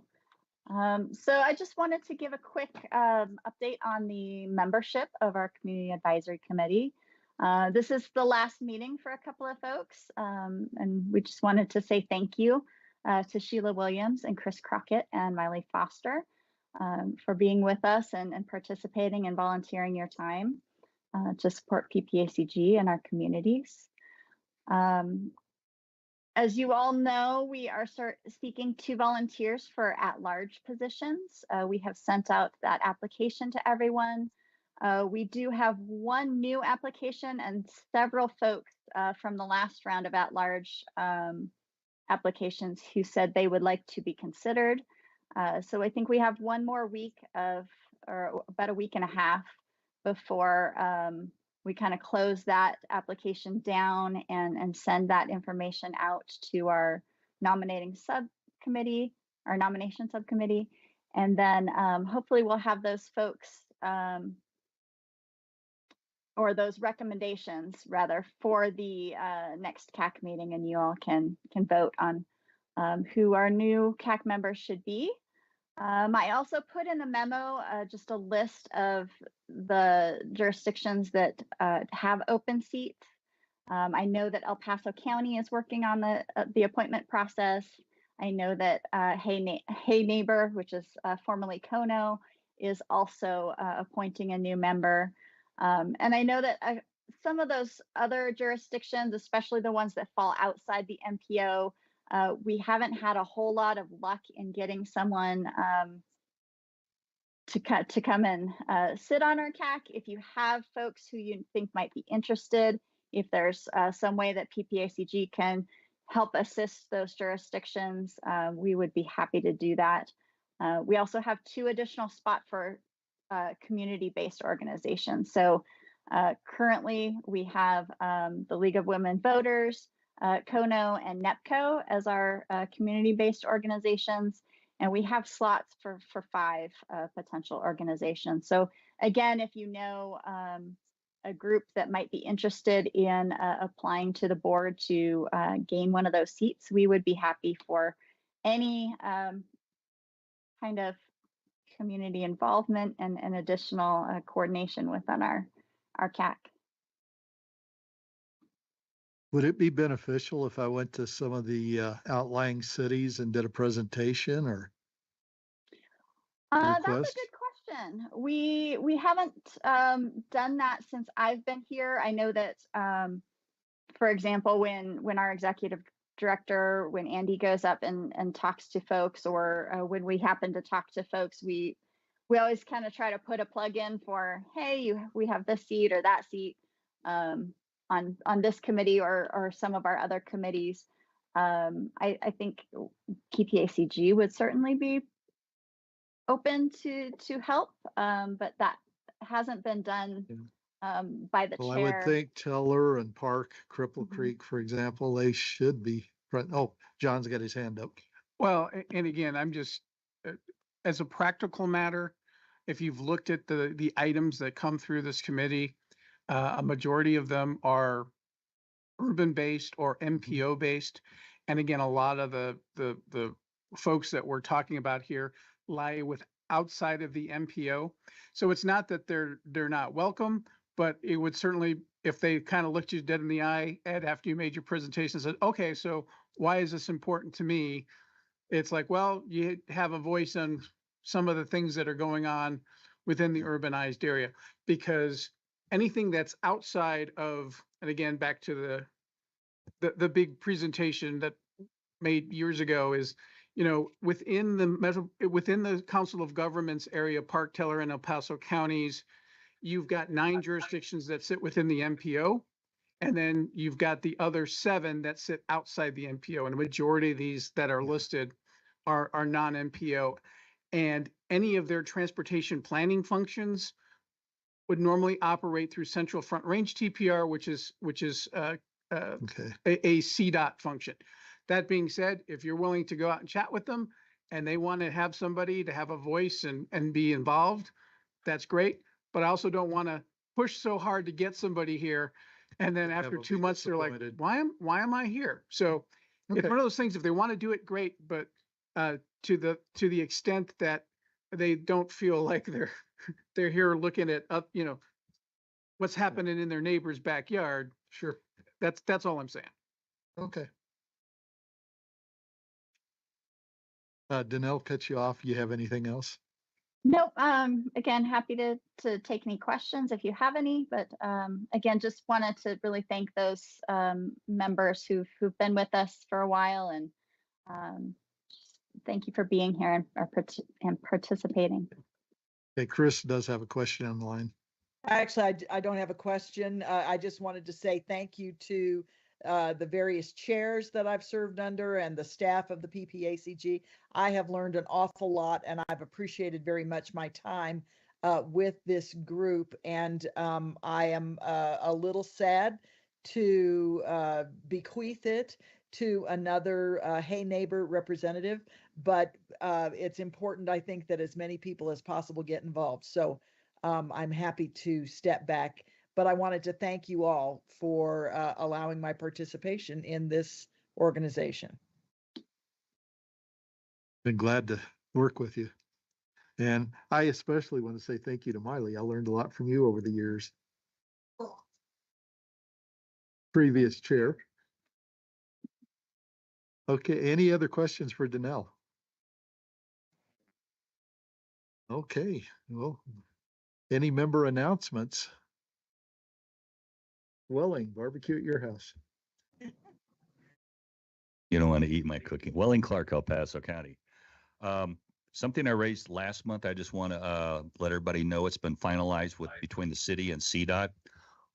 So I just wanted to give a quick update on the membership of our Community Advisory Committee. This is the last meeting for a couple of folks, and we just wanted to say thank you to Sheila Williams and Chris Crockett and Miley Foster for being with us and participating and volunteering your time to support PPACG and our communities. As you all know, we are seeking 2 volunteers for at-large positions. We have sent out that application to everyone. We do have 1 new application and several folks from the last round of at-large applications who said they would like to be considered. So I think we have 1 more week or about a week and a half before we kind of close that application down and send that information out to our nominating subcommittee, our nomination subcommittee. And then hopefully we'll have those folks or those recommendations rather for the next CAC meeting, and you all can vote on who our new CAC members should be. I also put in the memo just a list of the jurisdictions that have open seats. I know that El Paso County is working on the appointment process. I know that Hey Neighbor, which is formerly Kono, is also appointing a new member. And I know that some of those other jurisdictions, especially the ones that fall outside the MPO, we haven't had a whole lot of luck in getting someone to come and sit on our CAC. If you have folks who you think might be interested, if there's some way that PPACG can help assist those jurisdictions, we would be happy to do that. We also have 2 additional spots for community-based organizations. So currently we have the League of Women Voters, Kono and NEPCO as our community-based organizations. And we have slots for 5 potential organizations. So again, if you know a group that might be interested in applying to the board to gain one of those seats, we would be happy for any kind of community involvement and additional coordination within our CAC. Would it be beneficial if I went to some of the outlying cities and did a presentation or That's a request? good question. We haven't done that since I've been here. I know that, for example, when our executive director, when Andy goes up and talks to folks, or when we happen to talk to folks, we always kind of try to put a plug in for, hey, we have this seat or that seat on this committee or some of our other committees. I think PPACG would certainly be open to help, but that hasn't been done by the Well, chair. I would think Teller and Park, Cripple Mhm. Creek, for example, they should be. Oh, John's got his hand up. Well, and again, I'm just, as a practical matter, if you've looked at the items that come through this committee, a majority of them are urban-based or MPO-based. And again, a lot of the folks that we're talking about here lie with outside of the MPO. So it's not that they're not welcome, but it would certainly, if they kind of looked you dead in the eye, Ed, after you made your presentation, said, okay, so why is this important to me? It's like, well, you have a voice on some of the things that are going on within the urbanized area, because anything that's outside of, and again, back to the big presentation that made years ago is, within the Council of Governments area, Park, Teller, and El Paso counties, you've got 9 jurisdictions that sit within the MPO. And then you've got the other 7 that sit outside the MPO. And a majority of these that are listed are non-MPO. And any of their transportation planning functions would normally operate through Central Front Range TPR, which is Okay. a CDOT function. That being said, if you're willing to go out and chat with them and they want to have somebody to have a voice and be involved, that's great. But I also don't want to push so hard to get somebody here. And then Have after them 2 be months, they're like, disappointed. why am I here? So it's Okay. one of those things, if they want to do it, great. But to the extent that they don't feel like they're here looking at what's happening in their neighbor's backyard. Sure. That's all I'm saying. Okay. Danelle, cut you off. You have anything else? Nope. Again, happy to take any questions if you have any, but again, just wanted to really thank those members who've been with us for a while, and thank you for being here and participating. Okay, Chris does have a question on the line. Actually, I don't have a question. I just wanted to say thank you to the various chairs that I've served under and the staff of the PPACG. I have learned an awful lot, and I've appreciated very much my time with this group. And I am a little sad to bequeath it to another Hey Neighbor representative, but it's important, I think, that as many people as possible get involved. So I'm happy to step back, but I wanted to thank you all for allowing my participation in this organization. Been glad to work with you. And I especially want to say thank you to Miley. I learned a lot from you over the years. Previous chair. Okay, any other questions for Danelle? Okay, well, any member announcements? Welling, barbecue at your house. You don't want to eat my cooking. Welling Clark, El Paso County. Something I raised last month, I just want to let everybody know it's been finalized between the city and CDOT.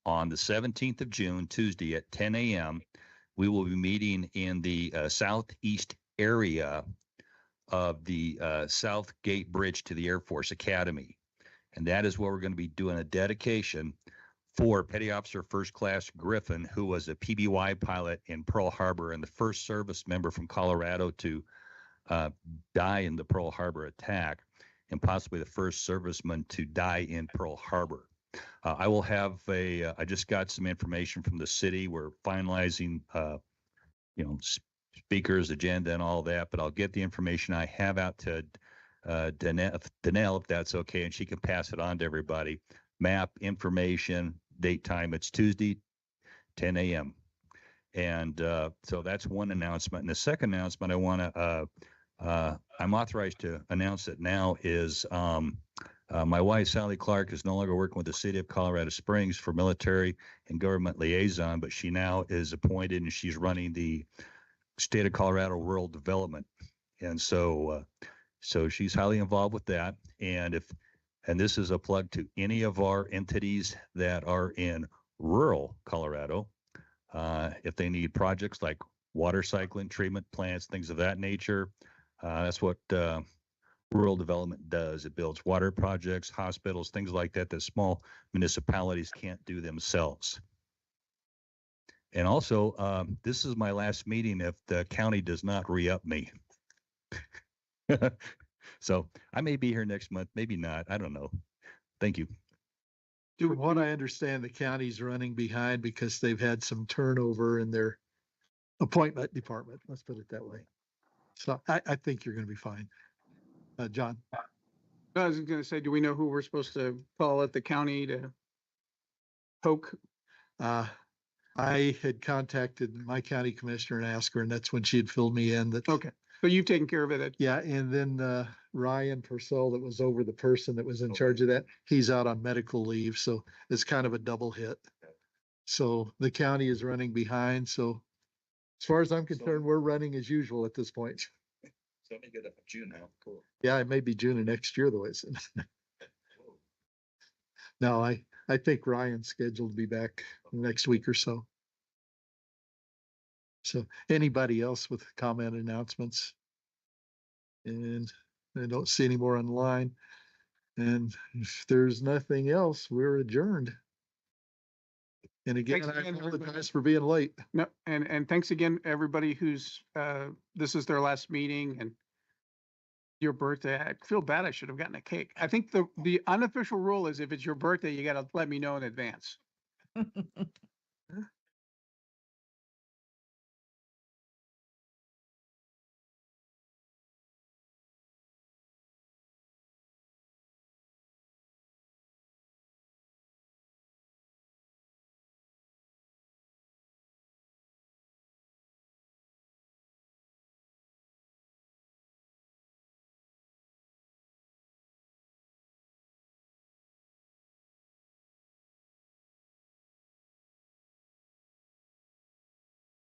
On the 17th of June, Tuesday at 10 a.m., we will be meeting in the southeast area of the South Gate Bridge to the Air Force Academy. And that is where we're going to be doing a dedication for Petty Officer First Class Griffin, who was a PBY pilot in Pearl Harbor and the first service member from Colorado to die in the Pearl Harbor attack, and possibly the first serviceman to die in Pearl Harbor. I will have I just got some information from the city. We're finalizing, speakers, agenda, and all that, but I'll get the information I have out to Danelle, if that's okay, and she can pass it on to everybody. Map, information, date, time. It's Tuesday, 10 a.m. And so that's one announcement. And the second announcement I want to, I'm authorized to announce it now is my wife, Sally Clark, is no longer working with the city of Colorado Springs for military and government liaison, but she now is appointed and she's running the state of Colorado rural development. And so, so she's highly involved with that. And this is a plug to any of our entities that are in rural Colorado. If they need projects like water cycling, treatment plants, things of that nature, that's what rural development does. It builds water projects, hospitals, things like that small municipalities can't do themselves. And also, this is my last meeting if the county does not re-up me. So I may be here next month, maybe not. I don't know. Thank you. From what I understand, the county's running behind because they've had some turnover in their appointment department. Let's put it that way. So I think you're going to be fine. John? I was going to say, do we know who we're supposed to call at the county to poke? I had contacted my county commissioner and asked her, and that's when she had filled me in that. Okay, so you've taken care of it. Yeah, and then Ryan Purcell, that was over the person that was in charge of that, he's out on medical leave, so it's kind of a double hit. So the county is running behind, so as far as I'm concerned, we're running as usual at this point. So let me get up in June now. Cool. Yeah, it may be June of next year though, isn't it? No, I think Ryan's scheduled to be back next week or so. So anybody else with comment announcements? And I don't see any more online. And if there's nothing else, we're adjourned. And again, Thanks I again, apologize for being late. No, and thanks again, everybody who's, this is their last meeting and your birthday. I feel bad. I should have gotten a cake. I think the unofficial rule is if it's your birthday, you got to let me know in advance.